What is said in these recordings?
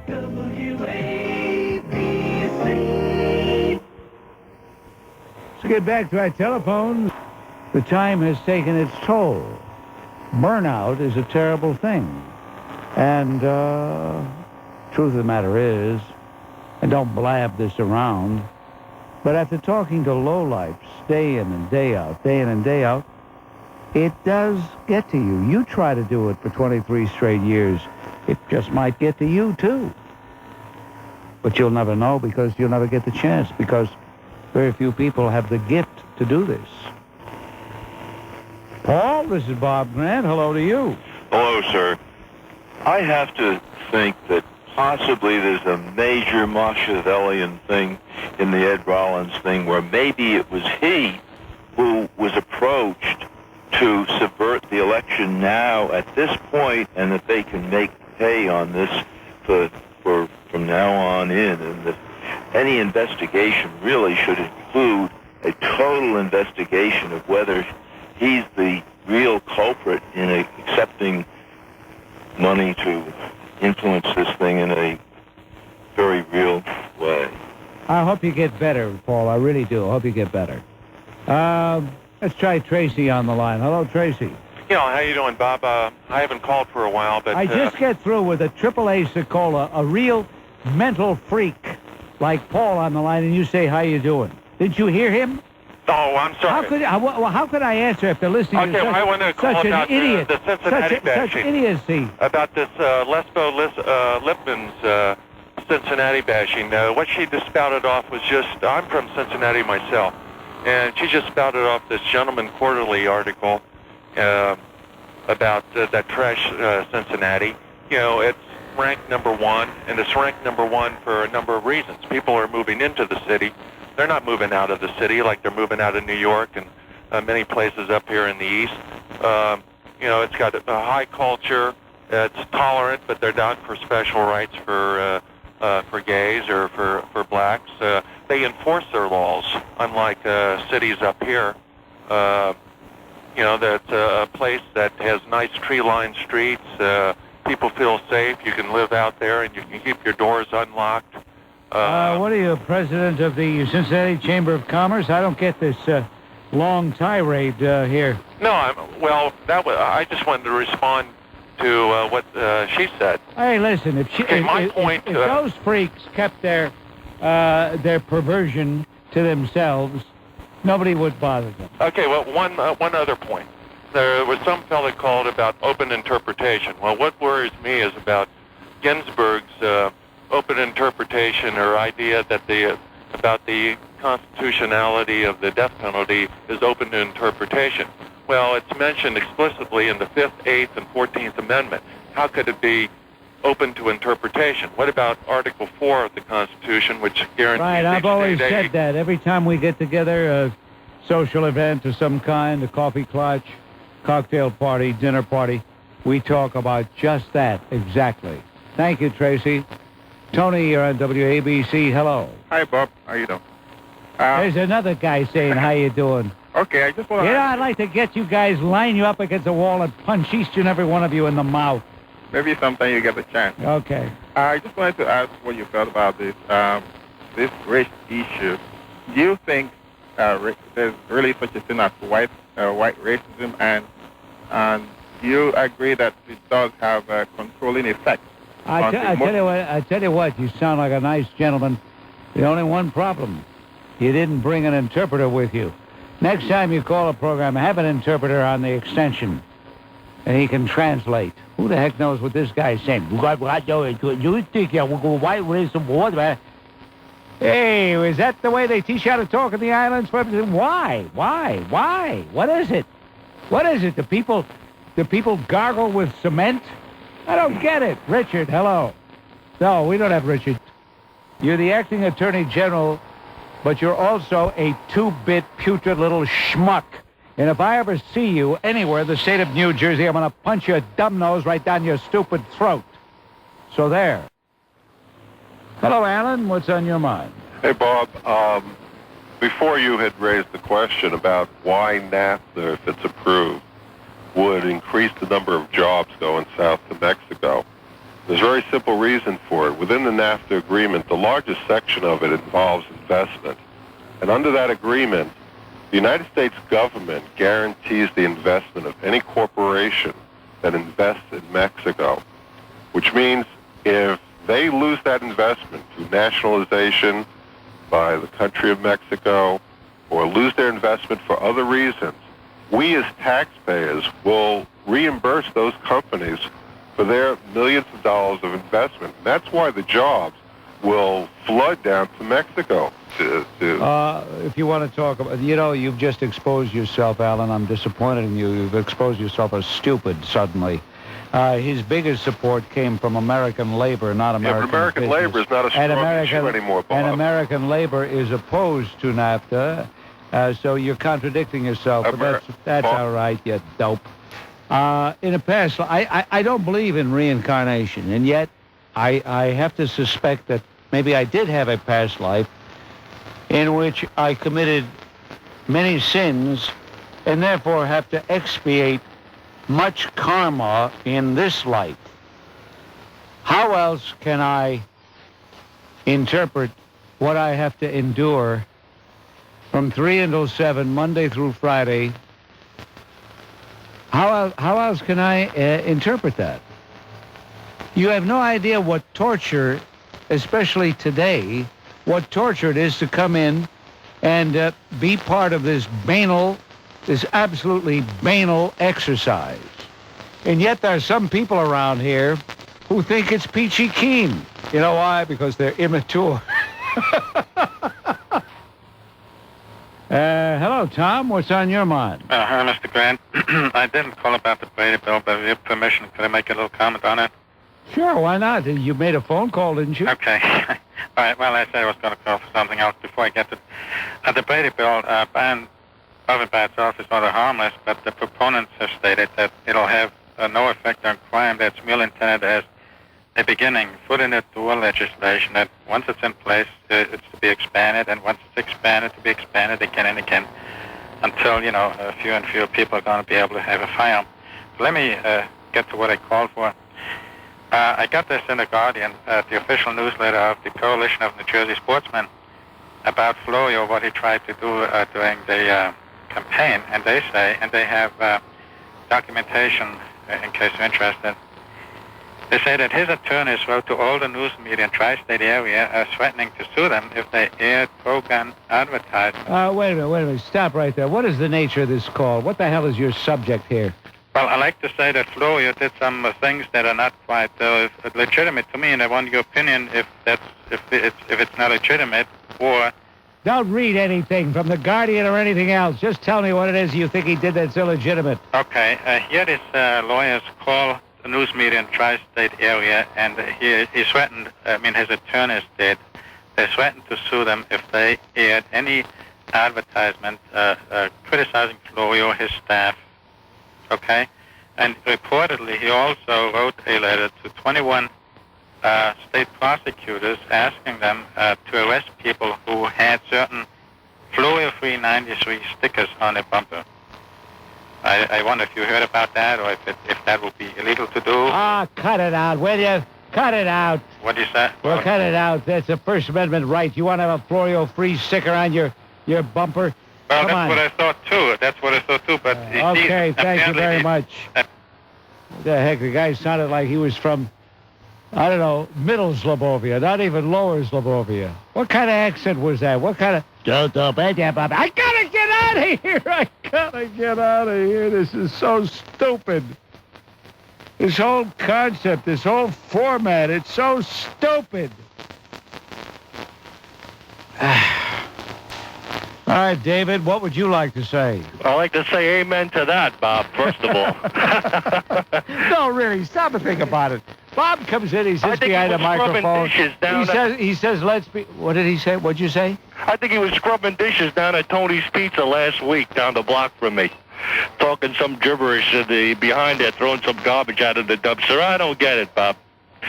WABC. Let's get back to our telephones. The time has taken its toll. Burnout is a terrible thing. And truth of the matter is, and don't blab this around, but after talking to lowlifes day in and day out, it does get to you. You try to do it for 23 straight years. It just might get to you, too. But you'll never know because you'll never get the chance because very few people have the gift to do this. Paul, this is Bob Grant. Hello to you. Hello, sir. I have to think that possibly there's a major Machiavellian thing in the Ed Rollins thing where maybe it was he who was approached to subvert the election now at this point and that they can make hay on this for from now on in, and that any investigation really should include a total investigation of whether he's the real culprit in accepting money to influence this thing in a very real way. I hope you get better, Paul. I really do. I hope you get better. Let's try Tracy on the line. Hello, Tracy. How you doing, Bob? I haven't called for a while, but... I just get through with a AAA Secola, a real mental freak like Paul on the line, and you say, how you doing? Did you hear him? Oh, I'm sorry. How could I answer after listening to I want to call such about an idiot, the Cincinnati bashing. Such idiocy. About this Lesbo Lipman's Cincinnati bashing. What she just spouted off was just, I'm from Cincinnati myself, and she just spouted off this Gentleman Quarterly article about that trash Cincinnati. It's ranked number one, and it's ranked number one for a number of reasons. People are moving into the city. They're not moving out of the city like they're moving out of New York and many places up here in the East. It's got a high culture. It's tolerant, but they're down for special rights for gays or for blacks. They enforce their laws, unlike cities up here. That's a place that has nice tree-lined streets. People feel safe. You can live out there, and you can keep your doors unlocked. What are you, president of the Cincinnati Chamber of Commerce? I don't get this long tirade here. No, I just wanted to respond to what she said. Hey, listen, if those freaks kept their perversion to themselves, nobody would bother them. Okay, well, one other point. There was some fellow called about open interpretation. Well, what worries me is about Ginsburg's open interpretation or idea that about the constitutionality of the death penalty is open to interpretation. Well, it's mentioned explicitly in the 5th, 8th, and 14th Amendment. How could it be open to interpretation? What about Article 4 of the Constitution, which guarantees... Right, I've always said that. Every time we get together, a social event of some kind, a coffee clutch, cocktail party, dinner party, we talk about just that exactly. Thank you, Tracy. Tony, you're on WABC. Hello. Hi, Bob. How you doing? There's another guy saying, how you doing? Okay, I just want to... I'd like to get you guys, line you up against the wall and punch each and every one of you in the mouth. Maybe sometime you get a chance. Okay. I just wanted to ask what you felt about this race issue. Do you think there's really such a thing as white racism, and do you agree that it does have a controlling effect? I tell you what, you sound like a nice gentleman. The only one problem, you didn't bring an interpreter with you. Next time you call a program, have an interpreter on the extension, and he can translate. Who the heck knows what this guy's saying? You think you're white racism? Hey, is that the way they teach you how to talk in the islands? Why? What is it? What is it? Do people gargle with cement? I don't get it. Richard, hello. No, we don't have Richard. You're the acting attorney general, but you're also a two-bit putrid little schmuck. And if I ever see you anywhere in the state of New Jersey, I'm going to punch your dumb nose right down your stupid throat. So there. Hello, Alan. What's on your mind? Hey, Bob. Before you had raised the question about why NAFTA, if it's approved, would increase the number of jobs going south to Mexico. There's a very simple reason for it. Within the NAFTA agreement, the largest section of it involves investment. And under that agreement, the United States government guarantees the investment of any corporation that invests in Mexico, which means if they lose that investment through nationalization by the country of Mexico or lose their investment for other reasons, we as taxpayers will reimburse those companies for their millions of dollars of investment. And that's why the jobs will flood down to Mexico. If you want to talk about, you've just exposed yourself, Alan. I'm disappointed in you. You've exposed yourself as stupid suddenly. His biggest support came from American labor, not American but American business. labor is not a strong issue anymore, Bob. And American labor is opposed to NAFTA, so you're contradicting yourself. But that's all right, you dope. In a past life, I don't believe in reincarnation, and yet I have to suspect that maybe I did have a past life in which I committed many sins and therefore have to expiate much karma in this life. How else can I interpret what I have to endure from 3 until 7, Monday through Friday? How else can I interpret that? You have no idea what torture, especially today, what torture it is to come in and be part of this absolutely banal exercise. And yet there are some people around here who think it's peachy keen. You know why? Because they're immature. Hello, Tom. What's on your mind? Hi, Mr. Grant. I didn't call about the Brady bill, but with your permission, could I make a little comment on it? Sure, why not? You made a phone call, didn't you? Okay. All right, well, I said I was going to call for something else before I get to the Brady bill. Ban of it by itself is rather harmless, but the proponents have stated that it'll have no effect on crime. That's merely intended as a beginning, foot in the door legislation that once it's in place, it's to be expanded, and once it's expanded, to be expanded again and again until, fewer and fewer people are going to be able to have a firearm. So let me get to what I called for. I got this in the Guardian, the official newsletter of the Coalition of New Jersey Sportsmen, about Florio, what he tried to do during the campaign, and they say, and they have documentation in case you're interested. They say that his attorneys wrote to all the news media in tri-state area threatening to sue them if they aired pro-gun advertisements. Wait a minute. Stop right there. What is the nature of this call? What the hell is your subject here? Well, I like to say that Florio did some things that are not quite legitimate to me, and I want your opinion if it's not legitimate, or... Don't read anything from the Guardian or anything else. Just tell me what it is you think he did that's illegitimate. Okay. Here his lawyers call the news media in tri-state area, and he threatened, his attorneys did, they threatened to sue them if they aired any advertisement criticizing Florio, his staff. Okay? And reportedly, he also wrote a letter to 21 state prosecutors asking them to arrest people who had certain Florio 393 stickers on their bumper. I wonder if you heard about that, or if that would be illegal to do. Cut it out, will you? Cut it out. What do you say? Well, cut it out. That's a First Amendment right. You want to have a Florio free sticker on your bumper? Well, Come on. What I thought, too. That's what I thought, too. But okay, thank you very much. What the heck? The guy sounded like he was from, I don't know, Middle Slobovia, not even Lower Slobovia. What kind of accent was that? What kind of... I gotta get out of here! I gotta get out of here. This is so stupid. This whole concept, this whole format, it's so stupid. All right, David, what would you like to say? I'd like to say amen to that, Bob, first of all. No, really, stop and think about it. Bob comes in, he sits behind a microphone. He says, let's be... What did he say? What'd you say? I think he was scrubbing dishes down at Tony's Pizza last week down the block from me. Talking some gibberish behind there, throwing some garbage out of the dumpster. I don't get it, Bob.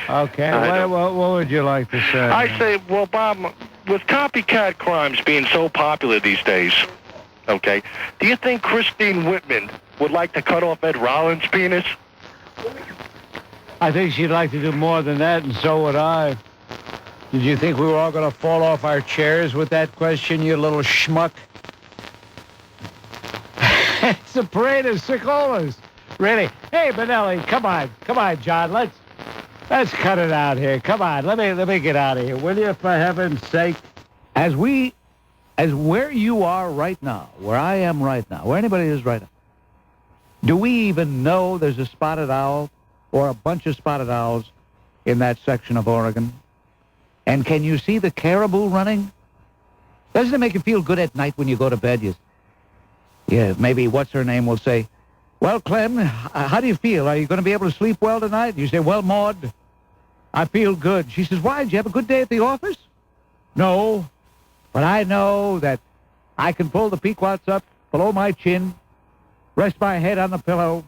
Okay, what would you like to say? I say, well, Bob, with copycat crimes being so popular these days, okay, do you think Christine Whitman would like to cut off Ed Rollins' penis? I think she'd like to do more than that, and so would I. Did you think we were all going to fall off our chairs with that question, you little schmuck? It's a parade of sickolas. Really? Hey, Benelli, come on, John. Let's cut it out here. Come on, let me get out of here, will you? For heaven's sake, as where you are right now, where I am right now, where anybody is right now, do we even know there's a spotted owl or a bunch of spotted owls in that section of Oregon? And can you see the caribou running? Doesn't it make you feel good at night when you go to bed? Yeah, maybe what's her name will say, well, Clem, how do you feel? Are you going to be able to sleep well tonight? You say, well, Maud, I feel good. She says, why? Did you have a good day at the office? No, but I know that I can pull the Pequots up below my chin, rest my head on the pillow,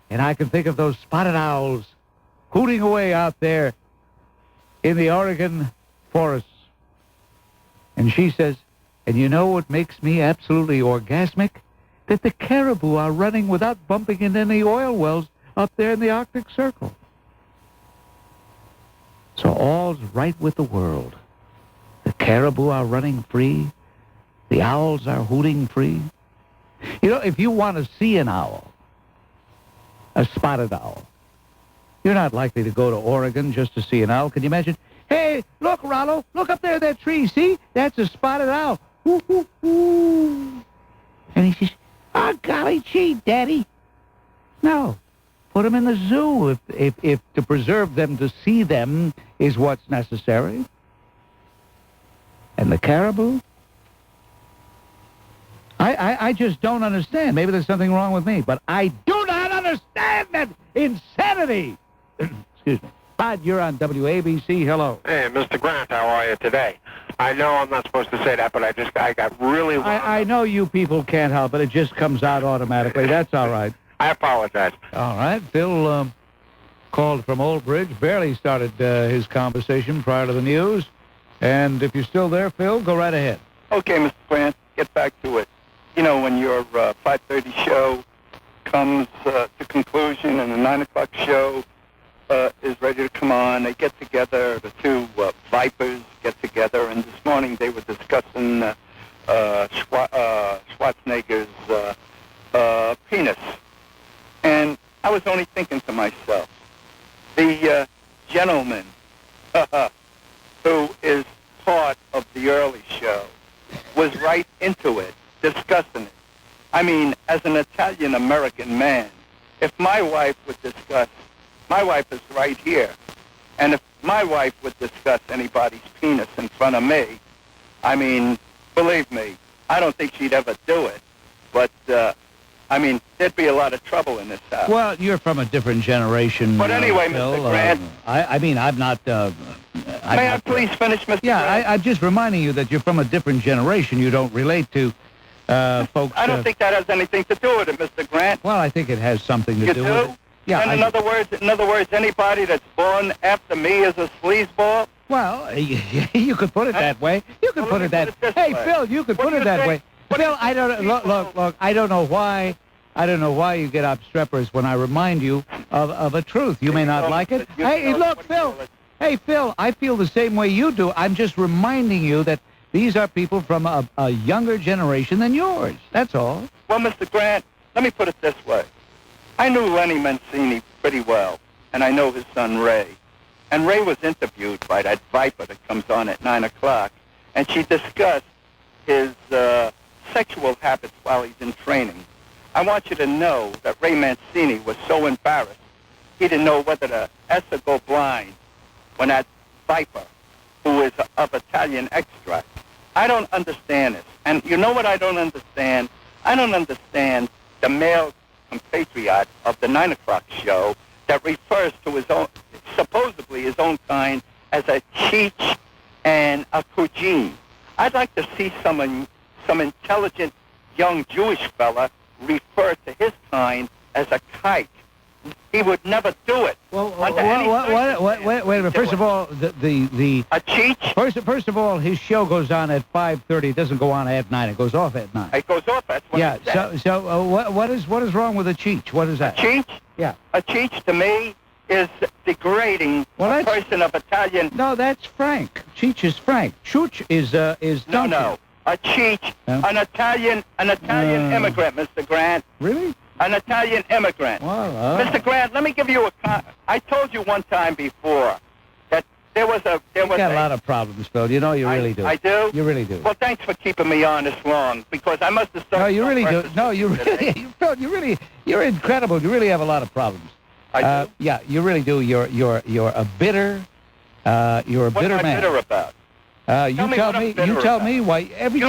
and I can think of those spotted owls hooting away out there in the Oregon forests. And she says, and you know what makes me absolutely orgasmic? That the caribou are running without bumping into any oil wells up there in the Arctic Circle. So all's right with the world. The caribou are running free. The owls are hooting free. You know, if you want to see an owl, a spotted owl, you're not likely to go to Oregon just to see an owl. Can you imagine? Hey, look, Rollo, look up there, that tree. See? That's a spotted owl. Woo, woo, woo. And he says, oh, golly gee, Daddy. No, put them in the zoo if to preserve them, to see them is what's necessary. And the caribou? I just don't understand. Maybe there's something wrong with me, but I do not understand that insanity. Excuse me. Bud, you're on WABC. Hello. Hey, Mr. Grant, how are you today? I know I'm not supposed to say that, but I got really... I know you people can't help it. It just comes out automatically. That's all right. I apologize. All right. Phil called from Old Bridge, barely started his conversation prior to the news. And if you're still there, Phil, go right ahead. Okay, Mr. Grant, get back to it. You know, when your 5:30 show comes to conclusion and the 9 o'clock show is ready to come on, they get together, the two vipers get together, and this morning they were discussing Schwarzenegger's penis. And I was only thinking to myself, the gentleman who is part of the early show was right into it, discussing it. I mean, as an Italian-American man, if my wife would discuss, my wife is right here, and if my wife would discuss anybody's penis in front of me, I mean, believe me, I don't think she'd ever do it. But, I mean, there'd be a lot of trouble in this house. Well, you're from a different generation. But anyway, Phil, Mr. Grant. I mean, I'm not... May I please finish, Mr. Grant? Yeah, I'm just reminding you that you're from a different generation. You don't relate to folks... I don't think that has anything to do with it, Mr. Grant. Well, I think it has something to do with it. Yeah, and in other words, anybody that's born after me is a sleazeball? Well, you could put it that way. You could put it that way. Hey, Phil, you could put it that way. Phil, I don't... Look, I don't know why... you get obstreperous when I remind you of a truth. You may not like it. Hey, look, Phil. Hey, Phil, I feel the same way you do. I'm just reminding you that these are people from a younger generation than yours. That's all. Well, Mr. Grant, let me put it this way. I knew Lenny Mancini pretty well, and I know his son Ray. And Ray was interviewed by that viper that comes on at 9 o'clock, and she discussed his sexual habits while he's in training. I want you to know that Ray Mancini was so embarrassed, he didn't know whether to S or go blind when that viper, who is of Italian extract. I don't understand this. And you know what I don't understand? I don't understand the male compatriot of the 9 o'clock show that refers to his own, supposedly his own kind, as a cheech and a cugine. I'd like to see some intelligent young Jewish fella refer to his kind as a kike. He would never do it. Well, wait a minute. First of all, the a cheech. First of all, his show goes on at 5:30. It doesn't go on at 9. It goes off at 9. It goes off. That's what yeah. it says. So what is wrong with a cheech? What is that? A cheech? Yeah. A cheech to me is degrading a person of Italian. No, that's Frank. Cheech is Frank. Chooch is donkey. No. A Cheech, an Italian immigrant, Mr. Grant. Really? An Italian immigrant. Well, Mr. Grant, let me give you I told you one time before that there was a... You got a lot of problems, Phil. You know you really do. I do? You really do. Well, thanks for keeping me on this long, because I must have started... No, you really do. No, you really... Phil, you're incredible. You really have a lot of problems. I do? Yeah, you really do. You're a bitter... you're a bitter man. What am I bitter about? You tell me why every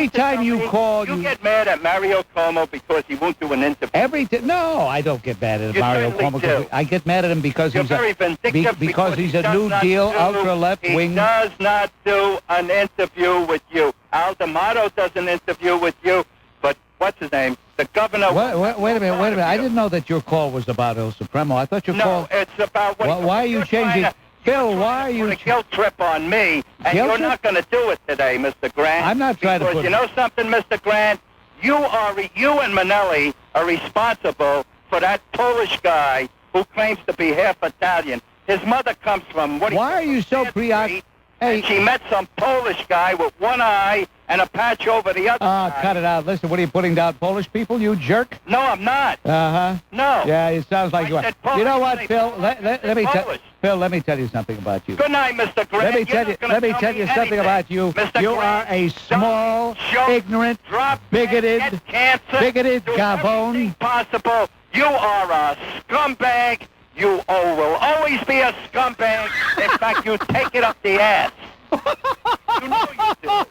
time you call you get mad at Mario Cuomo because he won't do an interview. No, I don't get mad at You Mario certainly Cuomo. do. I get mad at him because You're very vindictive because he's a he New does Deal not do- ultra left wing. He does not do an interview with you. Al D'Amato does an interview with you, but what's his name? The governor. Wait a minute. I didn't know that your call was about El Supremo. I thought your call. No, it's about what. Why are you changing? Phil, why are you... a guilt trip on me, and you're not going to do it today, Mr. Grant. I'm not trying to put... Because you know something, Mr. Grant? You and Manelli are responsible for that Polish guy who claims to be half Italian. His mother comes from... Why are you so preoccupied? Hey. She met some Polish guy with one eye and a patch over the other eye. Cut it out. Listen, what are you putting down Polish people, you jerk? No, I'm not. Uh-huh. No. Yeah, it sounds like you are. You know what, Phil? Let me tell you something about you. Good night, Mr. Grant. Let me tell you something about you. Mr. You Grant, are a small, ignorant, bigoted gabone. Possible. You are a scumbag. You will always be a scumbag. In fact, you take it up the ass. You know you do.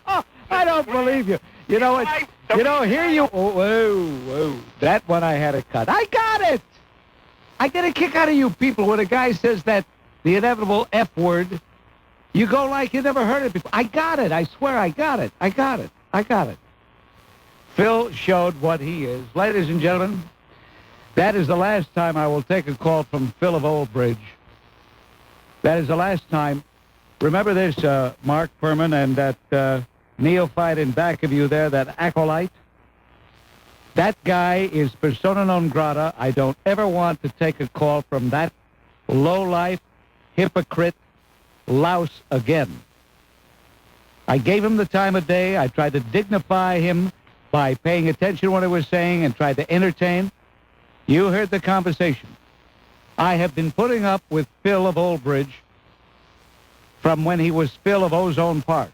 I don't believe you. You know what? Here you... Whoa. That one I had to cut. I got it. I get a kick out of you people when a guy says that, the inevitable F word, you go like you never heard it before. I got it. I swear I got it. Phil showed what he is. Ladies and gentlemen, that is the last time I will take a call from Phil of Old Bridge. That is the last time. Remember this, Mark Furman and that neophyte in back of you there, that acolyte? That guy is persona non grata. I don't ever want to take a call from that lowlife, hypocrite, louse again. I gave him the time of day. I tried to dignify him by paying attention to what I was saying and tried to entertain. You heard the conversation. I have been putting up with Phil of Old Bridge from when he was Phil of Ozone Park.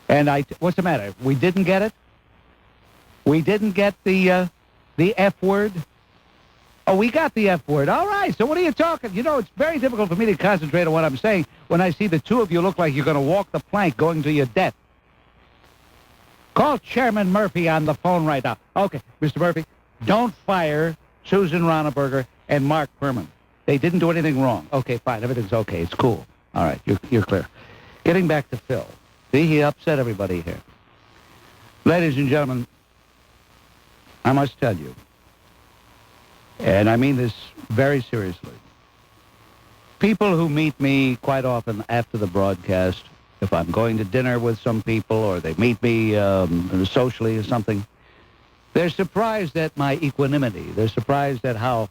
And what's the matter? We didn't get it? We didn't get the F word? Oh, we got the F word. All right, so what are you talking? You know, it's very difficult for me to concentrate on what I'm saying when I see the two of you look like you're going to walk the plank going to your death. Call Chairman Murphy on the phone right now. Okay, Mr. Murphy, don't fire Susan Ronneberger and Mark Furman. They didn't do anything wrong. Okay, fine, everything's okay. It's cool. All right, you're clear. Getting back to Phil. See, he upset everybody here. Ladies and gentlemen, I must tell you, and I mean this very seriously, people who meet me quite often after the broadcast, if I'm going to dinner with some people or they meet me socially or something, they're surprised at my equanimity. They're surprised at how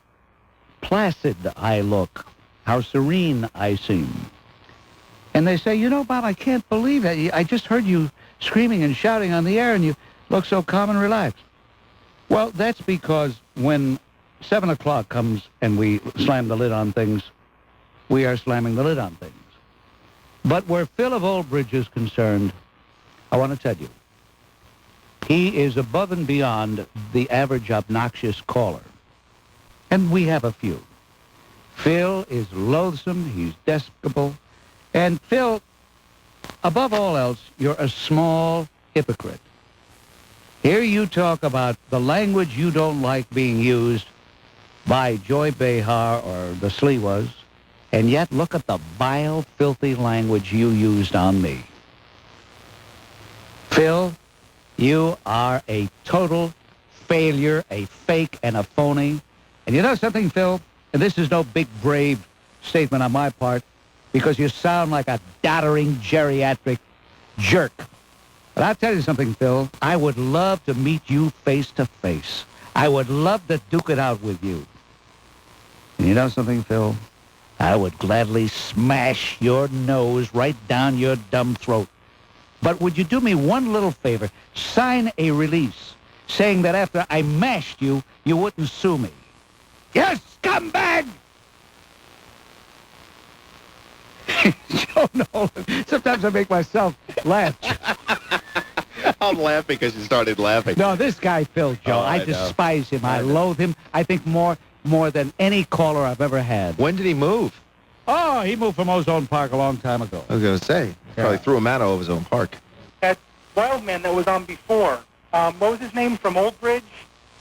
placid I look, how serene I seem. And they say, you know, Bob, I can't believe it. I just heard you screaming and shouting on the air and you look so calm and relaxed. Well, that's because when 7 o'clock comes and we slam the lid on things, we are slamming the lid on things. But where Phil of Old Bridge is concerned, I want to tell you, he is above and beyond the average obnoxious caller. And we have a few. Phil is loathsome, he's despicable, and Phil, above all else, you're a small hypocrite. Here you talk about the language you don't like being used by Joy Behar or the Sliwas, and yet look at the vile, filthy language you used on me. Phil, you are a total failure, a fake, and a phony. And you know something, Phil? And this is no big, brave statement on my part, because you sound like a doddering, geriatric jerk. But I'll tell you something, Phil. I would love to meet you face to face. I would love to duke it out with you. And you know something, Phil? I would gladly smash your nose right down your dumb throat. But would you do me one little favor? Sign a release saying that after I mashed you, you wouldn't sue me. You scumbag! Joe Nolan. Sometimes I make myself laugh. I'm laughing because you started laughing. No, this guy, Phil, Joe, I despise him. I loathe him. I think more than any caller I've ever had. When did he move? Oh, he moved from Ozone Park a long time ago. I was going to say, probably threw him out of his own park. That wild man that was on before, what was his name from Old Bridge?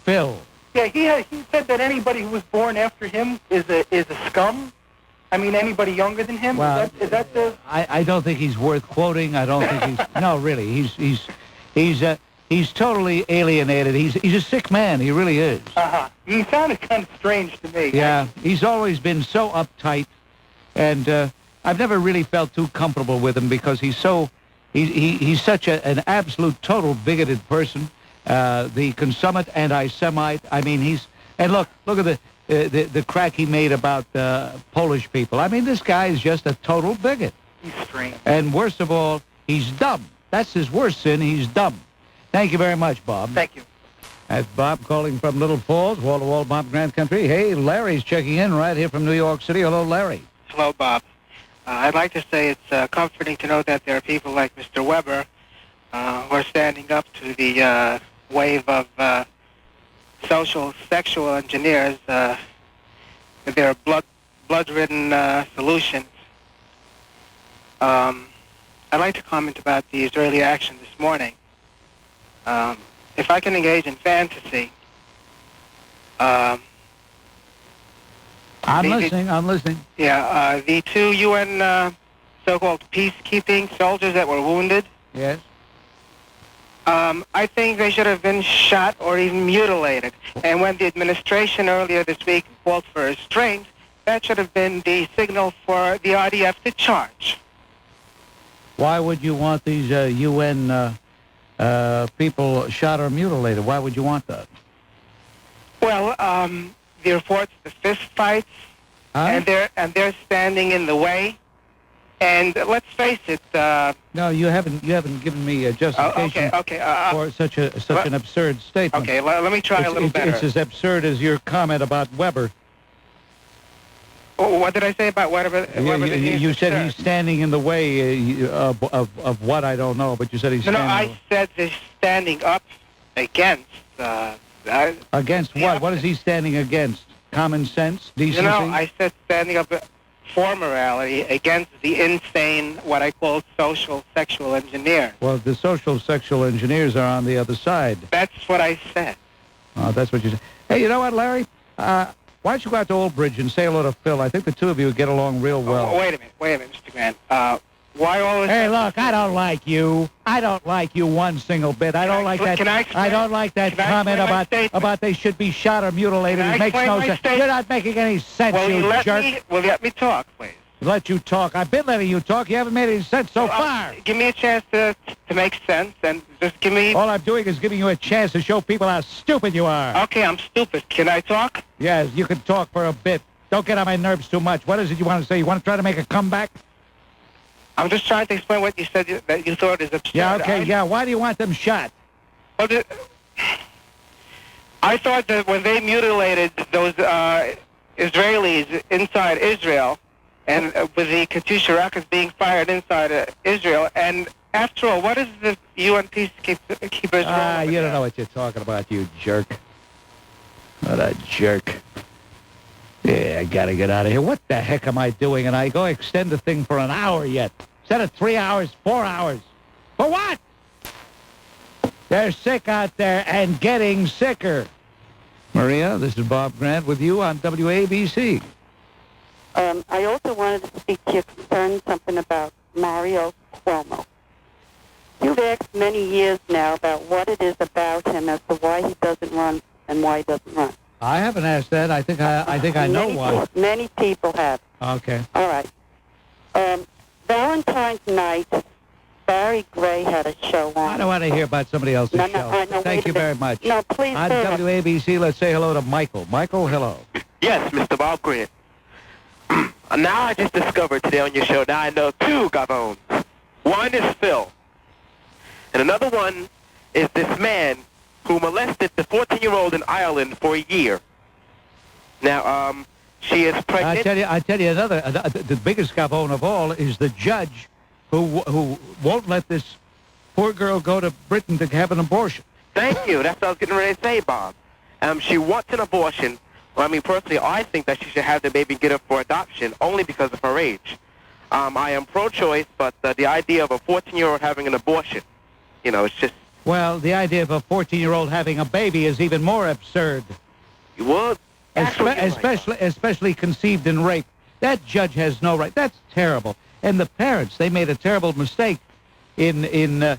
Phil. Yeah, he said that anybody who was born after him is a scum. I mean, anybody younger than him? Well, is that the... I don't think he's worth quoting. I don't think he's... No, really. He's totally alienated. He's a sick man. He really is. Uh-huh. He sounded kind of strange to me. Yeah, he's always been so uptight, and I've never really felt too comfortable with him because he's so... He's such an absolute, total bigoted person. The consummate anti-Semite. I mean, he's... And look at the crack he made about Polish people. I mean, this guy is just a total bigot. He's strange. And worst of all, he's dumb. That's his worst sin. He's dumb. Thank you very much, Bob. Thank you. That's Bob calling from Little Falls, wall-to-wall Bob Grant Country. Hey, Larry's checking in right here from New York City. Hello, Larry. Hello, Bob. I'd like to say it's comforting to know that there are people like Mr. Weber who are standing up to the wave of social sexual engineers with their blood-ridden solutions. I'd like to comment about the Israeli action this morning. If I can engage in fantasy, I'm listening. Yeah, the two UN so-called peacekeeping soldiers that were wounded. Yes. I think they should have been shot or even mutilated. And when the administration earlier this week called for restraint, that should have been the signal for the RDF to charge. Why would you want these UN people shot or mutilated? Why would you want that? Well, the reports, the fist fights, and they're standing in the way. And let's face it. No, you haven't given me a justification for such an absurd statement. Okay, let me try a little better. It's as absurd as your comment about Weber. Oh, what did I say about Weber? You said he's standing in the way of what, I don't know, but you said he's standing... No, I said he's standing up against... against what? What is he standing against? Common sense? Decency? No, I said standing up for morality against the insane, what I call social sexual engineer. Well, the social sexual engineers are on the other side. That's what I said. Oh, that's what you said. Hey, you know what, Larry? Why don't you go out to Old Bridge and say hello to Phil? I think the two of you would get along real well. Oh, wait a minute, Mr. Grant. Why all this... Hey, look, I don't like you. I don't like you one single bit. I don't like that. I don't like that comment about they should be shot or mutilated. It makes no sense. You're not making any sense, you jerk. Will you let me talk, please? Let you talk. I've been letting you talk. You haven't made any sense so far. Give me a chance to make sense, and just give me... All I'm doing is giving you a chance to show people how stupid you are. Okay, I'm stupid. Can I talk? Yes, you can talk for a bit. Don't get on my nerves too much. What is it you want to say? You want to try to make a comeback? I'm just trying to explain what you said that you thought is absurd. Yeah, okay, yeah. Why do you want them shot? Well, I thought that when they mutilated those Israelis inside Israel, and with the Katyusha rockets being fired inside Israel, and after all, what is the UN peacekeepers... You don't know what you're talking about, you jerk. What a jerk. Yeah, I gotta get out of here. What the heck am I doing? And I go extend the thing for an hour yet. Instead of 3 hours, 4 hours. For what? They're sick out there and getting sicker. Maria, this is Bob Grant with you on WABC. I also wanted to speak to you concerning something about Mario Cuomo. You've asked many years now about what it is about him as to why he doesn't run and why he doesn't run. I haven't asked that. I think I know why. Many people have. Okay. All right. Valentine's night, Barry Gray had a show on. I don't want to hear about somebody else's show. No, Thank you very much. No, please. On WABC, let's say hello to Michael. Michael, hello. Yes, Mr. Bob Grant. Now I just discovered today on your show, now I know two Gavones. One is Phil. And another one is this man who molested the 14-year-old in Ireland for a year. Now, she is pregnant. I tell you another, the biggest Gavone of all is the judge who won't let this poor girl go to Britain to have an abortion. Thank you. That's what I was getting ready to say, Bob. She wants an abortion. Well, I mean, personally, I think that she should have the baby get up for adoption only because of her age. I am pro-choice, but the idea of a 14-year-old having an abortion, you know, it's just... Well, the idea of a 14-year-old having a baby is even more absurd. You would? Especially conceived in rape. That judge has no right. That's terrible. And the parents, they made a terrible mistake in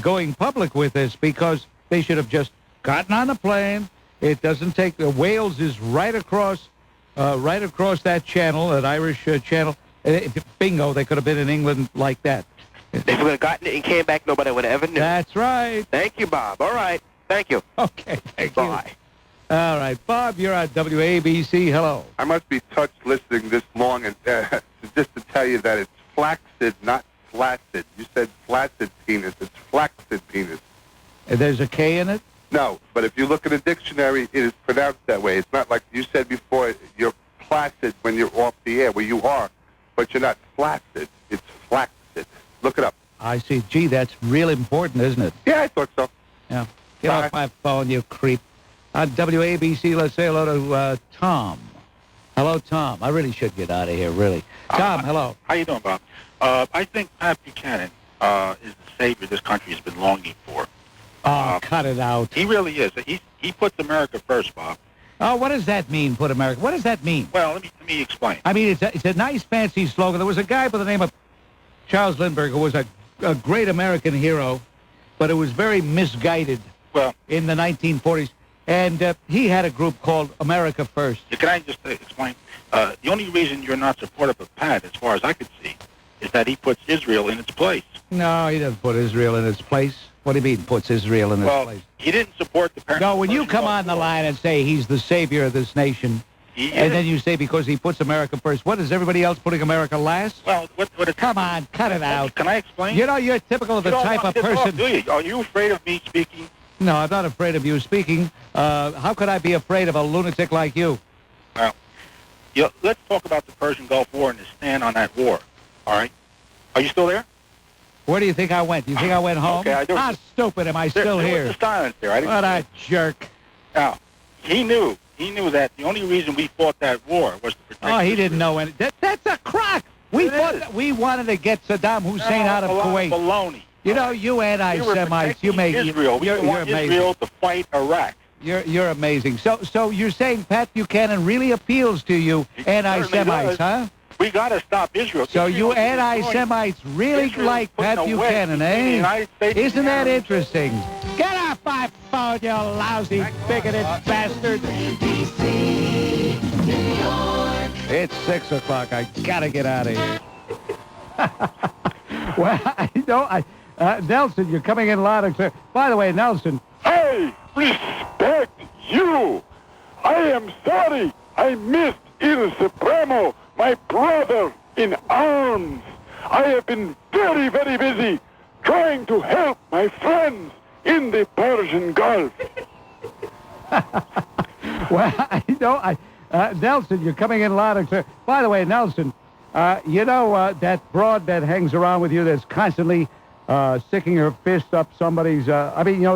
going public with this, because they should have just gotten on a plane. It doesn't take... Wales is right across that channel, that Irish channel. Bingo, they could have been in England like that. If they would have gotten it and came back, nobody would have ever knew. That's right. Thank you, Bob. All right. Thank you. Okay, thank Bye. you. All right, Bob, you're on WABC. Hello. I must be touched listening this long, and just to tell you that it's flaccid, not flaccid. You said flaccid penis. It's flaccid penis. There's a K in it? No, but if you look at a dictionary, it is pronounced that way. It's not like you said before, you're placid when you're off the air, where you are, but you're not flaccid. It's flaccid. Look it up. I see. Gee, that's real important, isn't it? Yeah, I thought so. Yeah. Get off my phone, you creep. On WABC, let's say hello to Tom. Hello, Tom. I really should get out of here, really. Tom, hello. How you doing, Bob? I think Pat Buchanan is the savior this country has been longing for. Oh, cut it out. He really is. He puts America first, Bob. Oh, what does that mean, put America? What does that mean? Well, let me explain. I mean, it's a nice, fancy slogan. There was a guy by the name of Charles Lindbergh who was a great American hero, but it was very misguided in the 1940s. And he had a group called America First. Can I just explain? The only reason you're not supportive of Pat, as far as I could see, is that he puts Israel in its place. No, he doesn't put Israel in its place. What do you mean, puts Israel in its place? He didn't support the parents. No, when you come on the line and say he's the savior of this nation, and then you say because he puts America first, what is everybody else putting America last? Well, come on, cut it out. Can I explain? You know, you're typical of the type of person. Do you? Are you afraid of me speaking? No, I'm not afraid of you speaking. How could I be afraid of a lunatic like you? Well, let's talk about the Persian Gulf War and the stand on that war. All right? Are you still there? Where do you think I went? You think I went home? Okay, I do. How stupid am I still here? There was a silence there. I didn't what a jerk. Now, he knew that the only reason we fought that war was to protect Oh, he didn't know any. That's a crock. We wanted to get Saddam Hussein out of Kuwait. Baloney. You know, you anti-Semites, you make Israel. You're amazing. Israel to fight Iraq. You're amazing. So you're saying Pat Buchanan really appeals to you, anti-Semites, huh? We got to stop Israel. So you anti-Semites really like Pat Buchanan, eh? Isn't that interesting? Get off my phone, you lousy, bigoted bastard. It's 6 o'clock. I gotta get out of here. Well, Nelson, you're coming in loud and clear. By the way, Nelson. I respect you. I am sorry I missed Il Supremo, my brother in arms. I have been very, very busy trying to help my friends in the Persian Gulf. Well, Nelson, you're coming in loud and clear. By the way, Nelson, you know that broad that hangs around with you that's constantly sticking her fist up somebody's,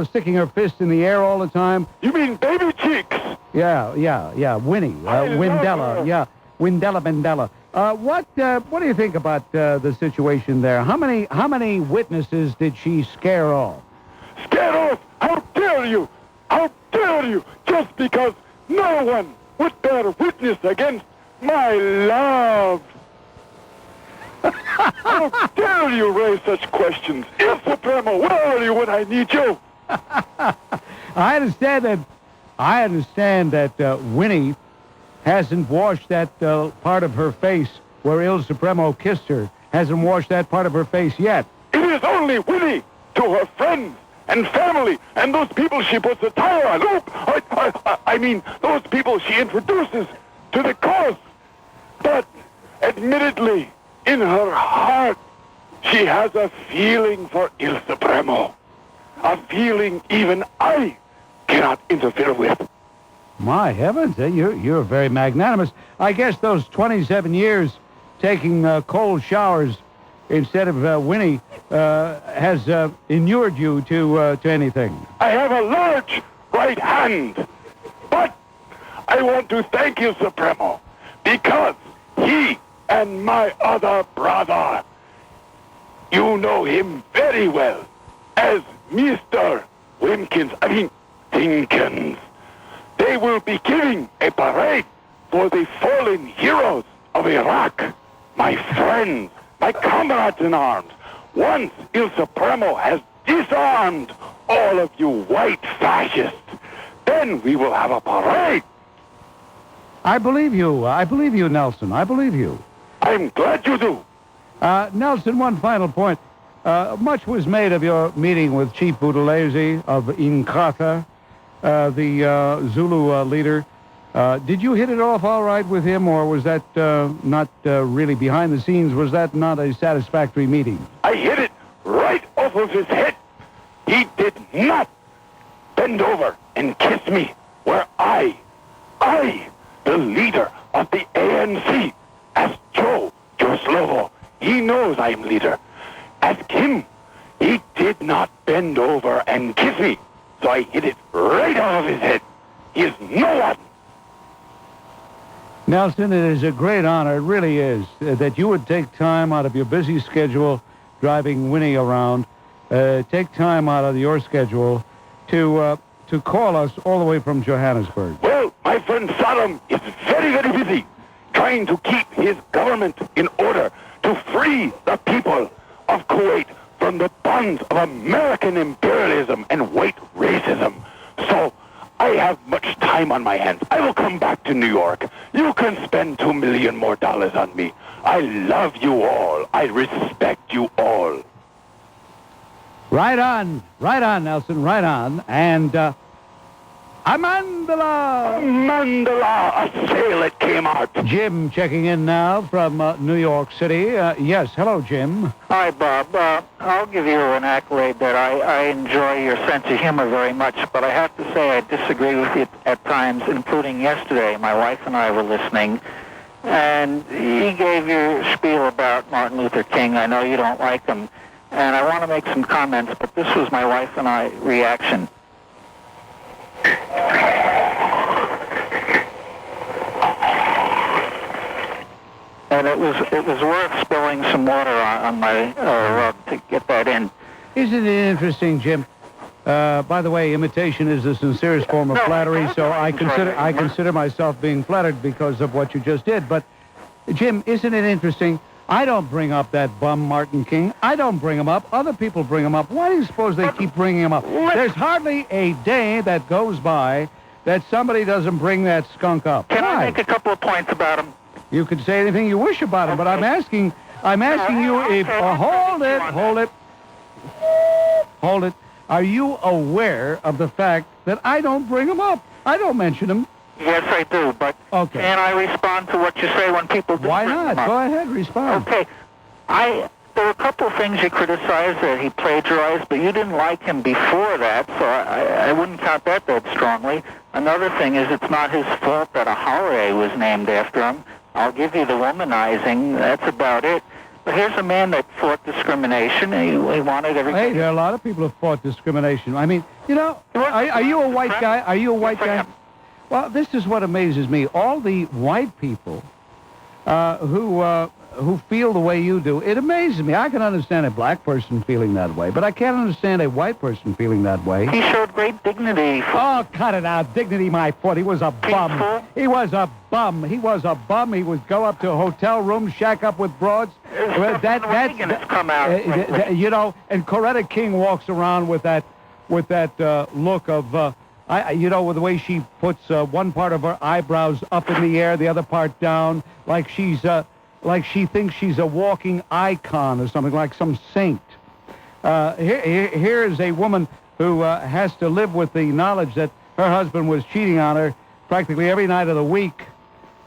sticking her fist in the air all the time? You mean Baby Cheeks? Yeah, Winnie, Windella, yeah, Windella. What do you think about the situation there? How many witnesses did she scare off? Scare off? How dare you? How dare you? Just because no one would bear witness against my love. How dare you raise such questions? Il Supremo, where are you when I need you? I understand that Winnie hasn't washed that part of her face where Il Supremo kissed her. Hasn't washed that part of her face yet. It is only Winnie to her friends and family and those people she puts a tire on. I mean, those people she introduces to the cause. But admittedly, in her heart, she has a feeling for Il Supremo. A feeling even I cannot interfere with. My heavens, you're very magnanimous. I guess those 27 years taking cold showers instead of Winnie has inured you to anything. I have a large right hand, but I want to thank you, Supremo, because he and my other brother, you know him very well as Mr. Dinkins. They will be giving a parade for the fallen heroes of Iraq, my friends, my comrades in arms. Once Il Supremo has disarmed all of you white fascists, then we will have a parade. I believe you, Nelson. I believe you. I'm glad you do. Nelson, one final point. Much was made of your meeting with Chief Buthelezi of Inkatha, the Zulu leader. Did you hit it off all right with him, or was that not really behind the scenes? Was that not a satisfactory meeting? I hit it right off of his head. He did not bend over and kiss me, where I, the leader of the ANC, asked Joe Slovo. He knows I'm leader. Ask him. He did not bend over and kiss me, so I hit it right off of his head. He is no one. Nelson, it is a great honor, it really is, that you would take time out of your busy schedule driving Winnie around, take time out of your schedule to call us all the way from Johannesburg. Well, my friend Saddam is very, very busy trying to keep his government in order to free the people of Kuwait from the bonds of American imperialism and white racism. So I have much time on my hands. I will come back to New York. You can spend $2 million more on me. I love you all. I respect you all. Right on, Nelson, right on. And, Amandala! Mandela, a sail that came out. Jim checking in now from New York City. Yes, hello, Jim. Hi, Bob. I'll give you an accolade that I enjoy your sense of humor very much, but I have to say I disagree with you at times, including yesterday. My wife and I were listening, and he gave your spiel about Martin Luther King. I know you don't like him, and I want to make some comments, but this was my wife and I reaction. And it was worth spilling some water on my rug to get that in. Isn't it interesting, Jim? By the way, imitation is the sincerest form of flattery, so I consider myself being flattered because of what you just did. But, Jim, isn't it interesting? I don't bring up that bum Martin King. I don't bring him up. Other people bring him up. Why do you suppose they keep bringing him up? There's hardly a day that goes by that somebody doesn't bring that skunk up. Can I make a couple of points about him? You can say anything you wish about him, but I'm asking you if... Hold it. Are you aware of the fact that I don't bring him up? I don't mention him. Yes, I do, but can I respond to what you say when people do? Why not? Go ahead, respond. Okay. There were a couple of things you criticized that he plagiarized, but you didn't like him before that, so I wouldn't count that strongly. Another thing is it's not his fault that a holiday was named after him. I'll give you the womanizing. That's about it. But here's a man that fought discrimination. He wanted everything. Hey, there are a lot of people who fought discrimination. I mean, you know, are you a white guy? Are you a white guy? Well, this is what amazes me. All the white people who feel the way you do, it amazes me. I can understand a black person feeling that way, but I can't understand a white person feeling that way. He showed great dignity. Oh, cut it out. Dignity, my foot. He was a bum. He was a bum. He was a bum. He would go up to hotel rooms, shack up with broads. That's come out. You know, and Coretta King walks around with that look of... you know, with the way she puts one part of her eyebrows up in the air, the other part down, like she thinks she's a walking icon or something, like some saint. Here is a woman who has to live with the knowledge that her husband was cheating on her practically every night of the week.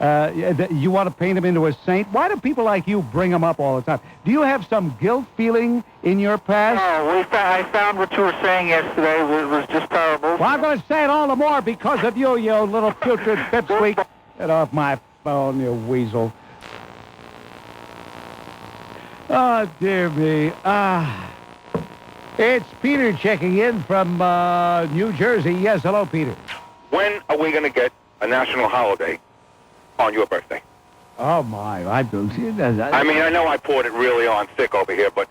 You want to paint him into a saint? Why do people like you bring him up all the time? Do you have some guilt feeling in your past? No, I found what you were saying yesterday was just terrible. Well, I'm going to say it all the more because of you, you little putrid pipsqueak. Get off my phone, you weasel. Oh, dear me. It's Peter checking in from New Jersey. Yes, hello, Peter. When are we going to get a national holiday on your birthday? Oh, my. I mean, I know I poured it really on thick over here, but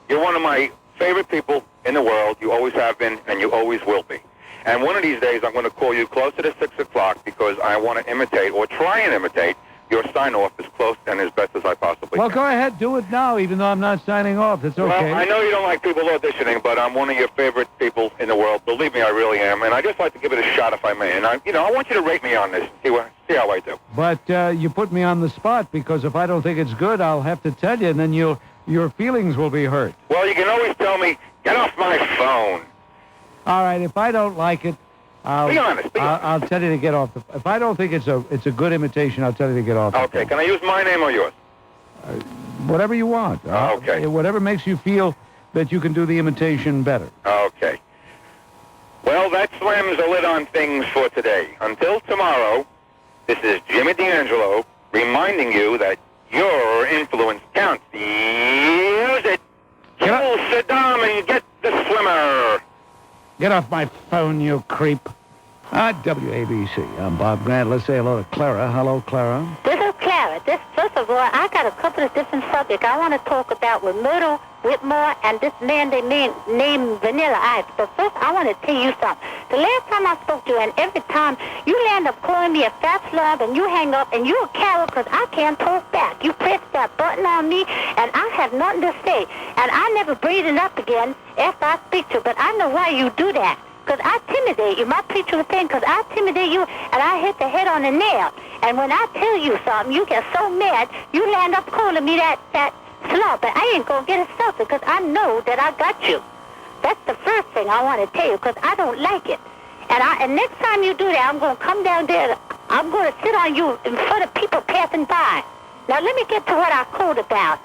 you're one of my favorite people in the world. You always have been, and you always will be. And one of these days, I'm going to call you closer to 6 o'clock because I want to imitate, or try and imitate, your sign-off as close and as best as I possibly Well, can. go ahead. Do it now, even though I'm not signing off. It's okay. Well, I know you don't like people auditioning, but I'm one of your favorite people in the world. Believe me, I really am. And I just like to give it a shot if I may. And I want you to rate me on this and see how I do. But you put me on the spot because if I don't think it's good, I'll have to tell you, and then your feelings will be hurt. Well, you can always tell me, get off my phone. All right, if I don't like it, Be honest. I'll tell you to get off. If I don't think it's a good imitation, I'll tell you to get off. Okay, can I use my name or yours? Whatever you want. Okay. Whatever makes you feel that you can do the imitation better. Okay. Well, that slams a lid on things for today. Until tomorrow, this is Jimmy D'Angelo reminding you that your influence counts. Use it. Kill Saddam and get the swimmer. Get off my phone, you creep. WABC. I'm Bob Grant. Let's say hello to Clara. Hello, Clara. This is Clara. First of all, I got a couple of different subjects I want to talk about with Myrtle Whitmore and this man they named Vanilla Ice. But first, I want to tell you something. The last time I spoke to you, and every time, you end up calling me a fat slob, and you hang up, and you're a coward because I can't talk back. You press that button on me, and I have nothing to say. And I never breathe it up again after I speak to you, but I know why you do that. Because I intimidate you. My preacher was saying, because I intimidate you, and I hit the head on the nail. And when I tell you something, you get so mad, you land up calling me that slob. But I ain't going to get insulted, because I know that I got you. That's the first thing I want to tell you, because I don't like it. And next time you do that, I'm going to come down there, I'm going to sit on you in front of people passing by. Now, let me get to what I called about.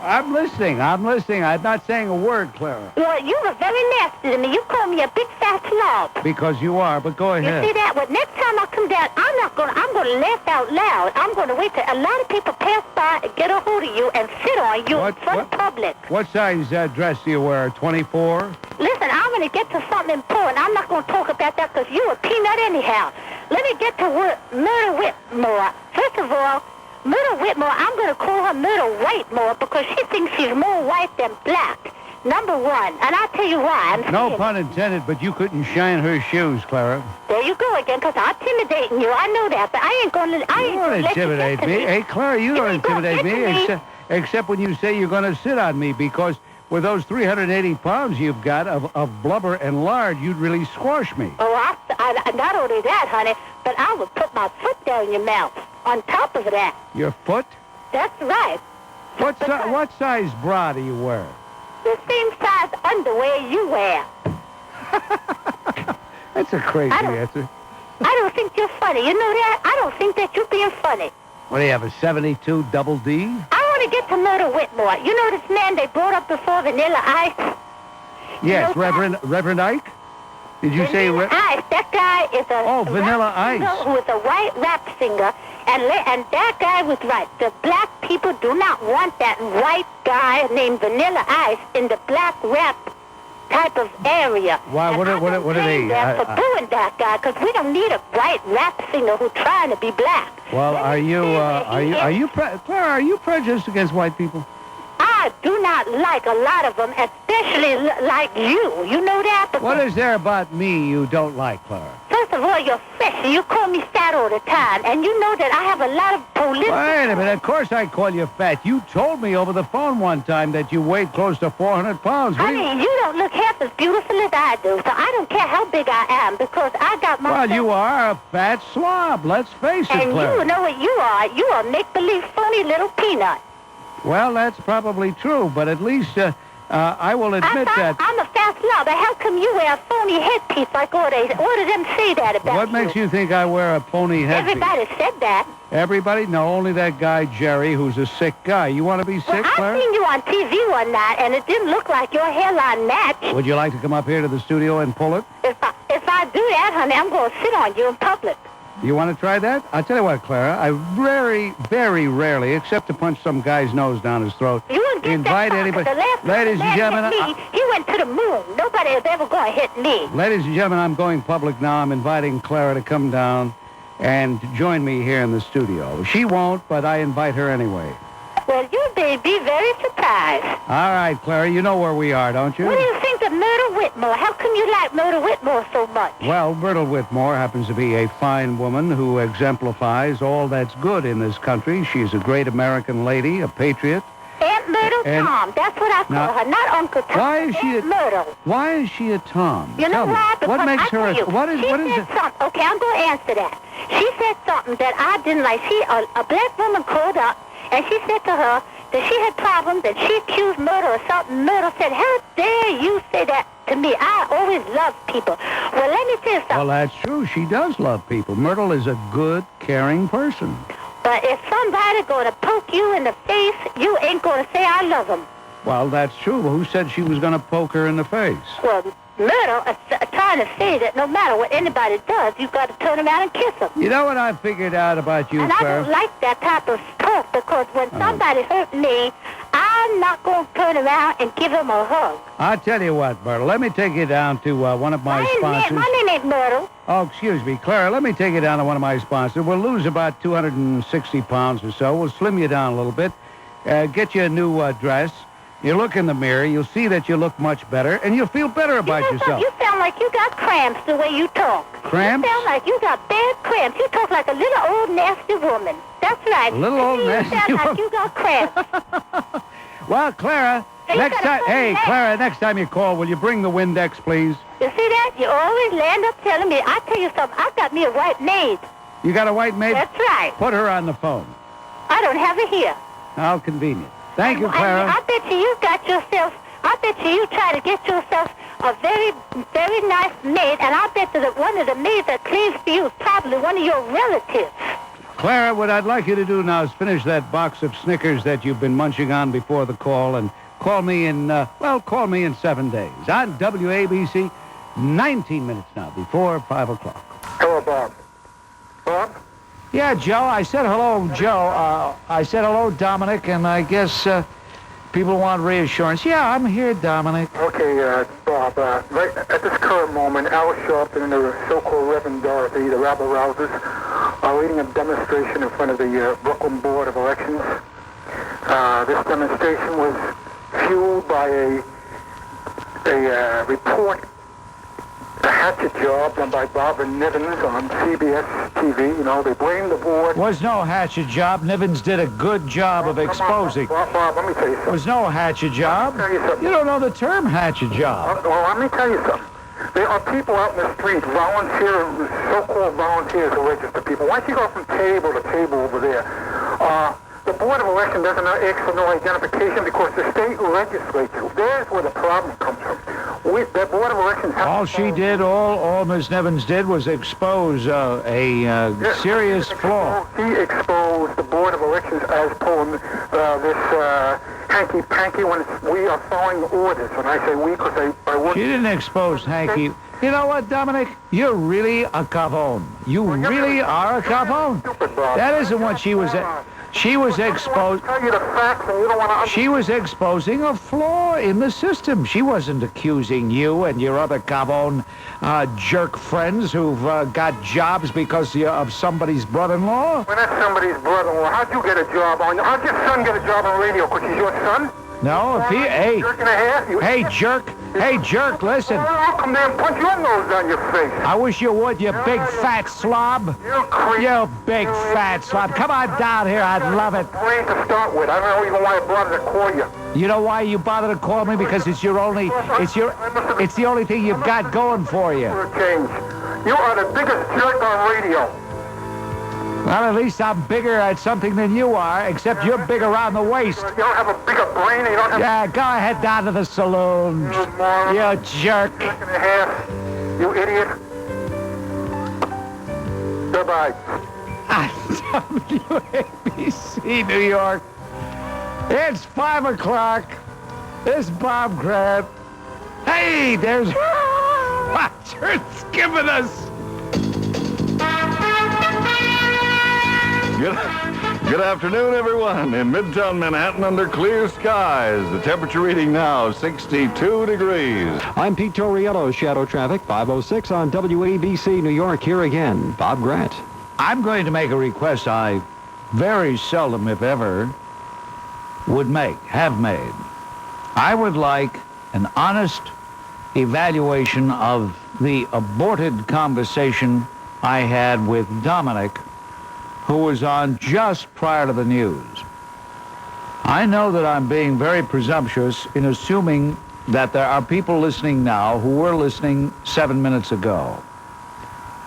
I'm listening. I'm not saying a word, Clara. Well, you were very nasty to me. You called me a big fat slob. Because you are, but go ahead. You see that? Well, next time I come down, I'm going to laugh out loud. I'm going to wait till a lot of people pass by and get a hold of you and sit on you in front of public. What size dress do you wear, 24? Listen, I'm going to get to something important. I'm not going to talk about that because you're a peanut anyhow. Let me get to Myrtle Whitmore. First of all, Myrtle Whitmore, I'm going to call her Myrtle Whitemore because she thinks she's more white than black. Number one. And I'll tell you why. No pun intended, but you couldn't shine her shoes, Clara. There you go again, because I'm intimidating you. I know that, but I ain't going to... You don't intimidate me. Hey, Clara, you don't intimidate me, except when you say you're going to sit on me, because with those 380 pounds you've got of blubber and lard, you'd really squash me. Oh, I not only that, honey, but I would put my foot down your mouth on top of that. Your foot? That's right. What size bra do you wear? The same size underwear you wear. That's a crazy answer. I don't think you're funny. You know that? I don't think that you're being funny. What do you have, a 72 double D? I want to get to Myrtle Whitmore. You know this man they brought up before, Vanilla Ice? Yes, Reverend Ike? Did you say... Ice. That guy is a... Oh, Vanilla Ice. Who is a white rap singer. And that guy was right. The black people do not want that white guy named Vanilla Ice in the black rap type of area. Why? What are they? For booing that guy, because we don't need a white rap singer who's trying to be black. Well, Clara, are you prejudiced against white people? I do not like a lot of them, especially like you. You know that? What is there about me you don't like, Clara? First of all, you're fresh. You call me fat all the time, and you know that I have a lot of political... Wait a minute. Of course I call you fat. You told me over the phone one time that you weighed close to 400 pounds. Honey, you don't look half as beautiful as I do, so I don't care how big I am, because I got my... Well, you are a fat slob. Let's face it, and Clara. You know what you are. You are a make-believe funny little peanut. Well, that's probably true, but at least I will admit that... I'm a fat slob. Father, how come you wear a phony headpiece like all they... What did them say that about What makes you think I wear a phony headpiece? Everybody said that. Everybody? No, only that guy, Jerry, who's a sick guy. You want to be sick, Well, Clara? I seen you on TV one night, and it didn't look like your hairline matched. Would you like to come up here to the studio and pull it? If I do that, honey, I'm going to sit on you in public. You want to try that? I'll tell you what, Clara. I very rarely, except to punch some guy's nose down his throat, You wouldn't get invite that far, anybody. 'cause the last time Ladies the and man gentlemen, hit me, he went to the moon. Nobody is ever going to hit me. Ladies and gentlemen, I'm going public now. I'm inviting Clara to come down and join me here in the studio. She won't, but I invite her anyway. Well, you may be very surprised. All right, Clara, you know where we are, don't you? What do you think of Myrtle Whitmore? How come you like Myrtle Whitmore so much? Well, Myrtle Whitmore happens to be a fine woman who exemplifies all that's good in this country. She's a great American lady, a patriot. Aunt Myrtle And- Tom. That's what I call Now, her, not Uncle Tom. why is she Aunt Myrtle. Why is she a Tom? You know Tell me, why? Because what makes I her tell a... you, What is she it? said something. Okay, I'm going to answer that. She said something that I didn't like. A black woman called up, and she said to her that she had problems, and she accused Myrtle of something. Myrtle said, how dare you say that to me? I always love people. Well, let me tell you something. Well, that's true. She does love people. Myrtle is a good, caring person. But if somebody going to poke you in the face, you ain't going to say I love them. Well, that's true. Who said she was going to poke her in the face? Well, Myrtle is trying to say that no matter what anybody does, you've got to turn around and kiss them. You know what I figured out about you, And I Clara? don't like that type of talk, because when somebody hurt me, I'm not going to turn around and give him a hug. I'll tell you what, Myrtle. Let me take you down to one of my sponsors. My name ain't Myrtle. Oh, excuse me, Clara. Let me take you down to one of my sponsors. We'll lose about 260 pounds or so. We'll slim you down a little bit. Get you a new dress. You look in the mirror. You'll see that you look much better, and you'll feel better about yourself. You sound like you got cramps the way you talk. Cramps? You sound like you got bad cramps. You talk like a little old nasty woman. That's right. A little old nasty You sound like woman. you got cramps. Well, Clara, Hey, next you gotta time... put Hey, it back. Clara, next time you call, will you bring the Windex, please? You see that? You always land up telling me. I tell you something. I got me a white maid. You got a white maid? That's right. Put her on the phone. I don't have it here. How convenient. Thank you, Clara. I bet you got yourself, I bet you try to get yourself a very, very nice maid, and I bet that one of the maids that cleans for you is probably one of your relatives. Clara, what I'd like you to do now is finish that box of Snickers that you've been munching on before the call, and call me in 7 days. On WABC, 19 minutes now, before 5 o'clock. Hello, Bob. Bob? Yeah, Joe, I said hello, Joe. I said hello, Dominic, and I guess people want reassurance. Yeah, I'm here, Dominic. Okay, Bob, right at this current moment, Al Sharpton and the so-called Reverend Dorothy, the rabble-rousers, are leading a demonstration in front of the Brooklyn Board of Elections. This demonstration was fueled by a report, a hatchet job done by Bob and Nivens on CBS TV. You know, they blame the board. Was no hatchet job. Nivens did a good job of exposing. Bob, let me tell you something. Was no hatchet job. Let me tell you something. You don't know the term hatchet job. Well, let me tell you something. There are people out in the street, so-called volunteers who register people. Why don't you go from table to table over there? The Board of Election doesn't ask for no identification because the state legislature, there's where the problem comes from. The Board of Elections... All she did, all Ms. Nivens did was expose a serious flaw. She exposed the Board of Elections as pulling this hanky-panky when we are following orders. When I say we, because I work... She didn't expose hanky. You know what, Dominic? You're really a cavone. You really are a cavone. That isn't what she was... She was exposed. She was exposing a flaw in the system. She wasn't accusing you and your other cavone jerk friends who've got jobs because of somebody's brother-in-law. When that's somebody's brother-in-law, how'd you get a job on? How'd your son get a job on radio? Because he's your son? No, if he... Hey, jerk, listen. I'll come there and punch your nose on your face. I wish you would, you big fat slob. You big fat slob. Come on down here, I'd love it. Brain to start with. I don't know even why I bothered to call you. You know why you bother to call me? Because it's the only thing you've got going for you. For a change. You are the biggest jerk on radio. Well, at least I'm bigger at something than you are, except you're big around the waist. You don't have a bigger brain. You don't have... Yeah, go ahead down to the saloon. You jerk. Second and a half. You idiot. Goodbye. WABC, New York. It's 5 o'clock. This is Bob Grant. Hey, there's Roger's giving us. Good afternoon, everyone. In Midtown Manhattan under clear skies. The temperature reading now 62 degrees. I'm Pete Torriello, Shadow Traffic, 506 on WABC, New York. Here again, Bob Grant. I'm going to make a request I very seldom, if ever, have made. I would like an honest evaluation of the aborted conversation I had with Dominic, who was on just prior to the news. I know that I'm being very presumptuous in assuming that there are people listening now who were listening 7 minutes ago.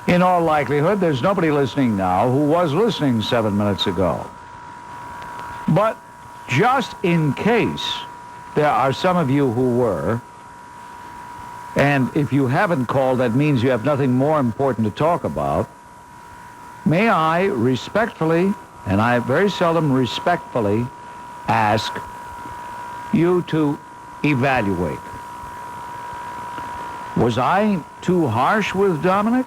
In all likelihood, there's nobody listening now who was listening 7 minutes ago. But just in case there are some of you who were, and if you haven't called, that means you have nothing more important to talk about, may I respectfully, and I very seldom respectfully, ask you to evaluate. Was I too harsh with Dominic?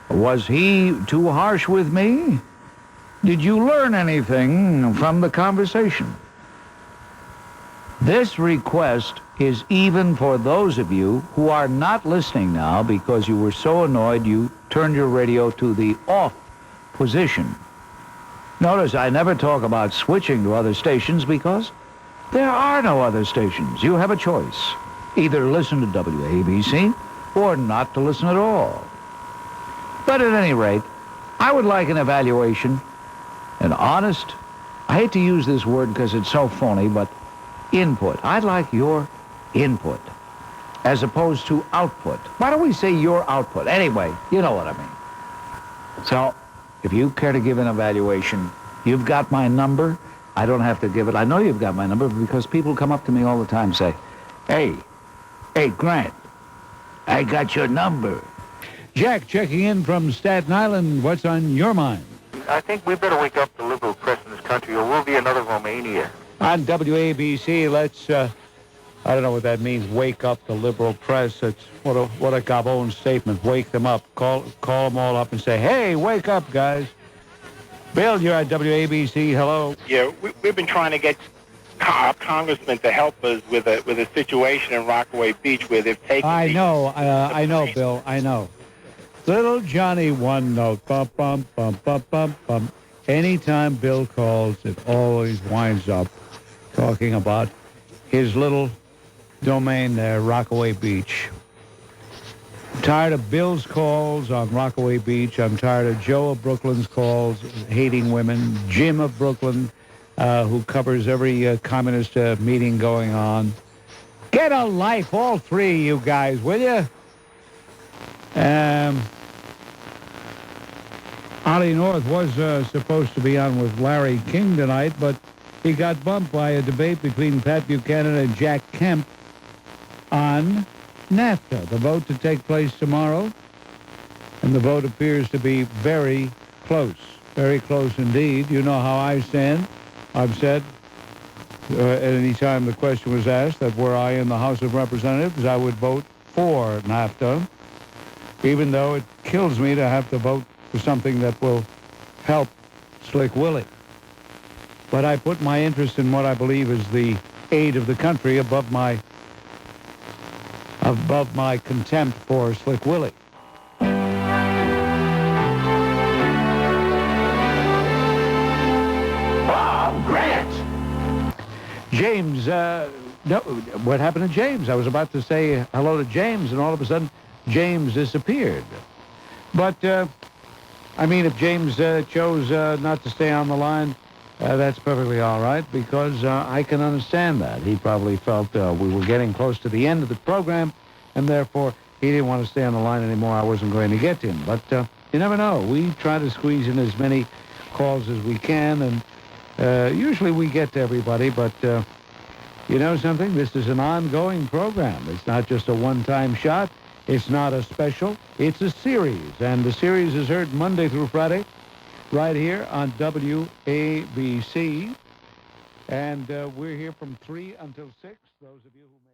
Was he too harsh with me? Did you learn anything from the conversation? This request is even for those of you who are not listening now because you were so annoyed you turned your radio to the off position. Notice I never talk about switching to other stations because there are no other stations. You have a choice. Either listen to WABC or not to listen at all. But at any rate, I would like an evaluation, an honest, I hate to use this word because it's so phony, but input. I'd like your input as opposed to output. Why don't we say your output? Anyway, you know what I mean. So, if you care to give an evaluation, you've got my number. I don't have to give it. I know you've got my number because people come up to me all the time and say, hey, Grant, I got your number. Jack, checking in from Staten Island. What's on your mind? I think we better wake up the liberal press in this country or we'll be another Romania. On WABC, let's, I don't know what that means, wake up the liberal press. It's what a Gabon statement. Wake them up. Call them all up and say, hey, wake up, guys. Bill, you're at WABC. Hello. Yeah, we've been trying to get our congressmen to help us with a situation in Rockaway Beach where they've taken... I know, Bill, I know. Little Johnny one note. Bum, bum, bum, bum, bum, bum. Anytime Bill calls, it always winds up talking about his little domain there, Rockaway Beach. I'm tired of Bill's calls on Rockaway Beach. I'm tired of Joe of Brooklyn's calls, hating women. Jim of Brooklyn, who covers every communist meeting going on. Get a life, all three, you guys, will you? Ollie North was supposed to be on with Larry King tonight, but he got bumped by a debate between Pat Buchanan and Jack Kemp on NAFTA, the vote to take place tomorrow. And the vote appears to be very close indeed. You know how I stand. I've said at any time the question was asked that were I in the House of Representatives, I would vote for NAFTA, even though it kills me to have to vote for something that will help Slick Willie. But I put my interest in what I believe is the aid of the country above my contempt for Slick Willie. Bob Grant! James, no, what happened to James? I was about to say hello to James, and all of a sudden, James disappeared. But, I mean, if James chose not to stay on the line, that's perfectly all right, because I can understand that. He probably felt we were getting close to the end of the program, and therefore he didn't want to stay on the line anymore. I wasn't going to get to him. But You never know. We try to squeeze in as many calls as we can, and usually we get to everybody, but you know something? This is an ongoing program. It's not just a one-time shot. It's not a special. It's a series, and the series is heard Monday through Friday right here on WABC, and we're here from 3 until 6. Those of you who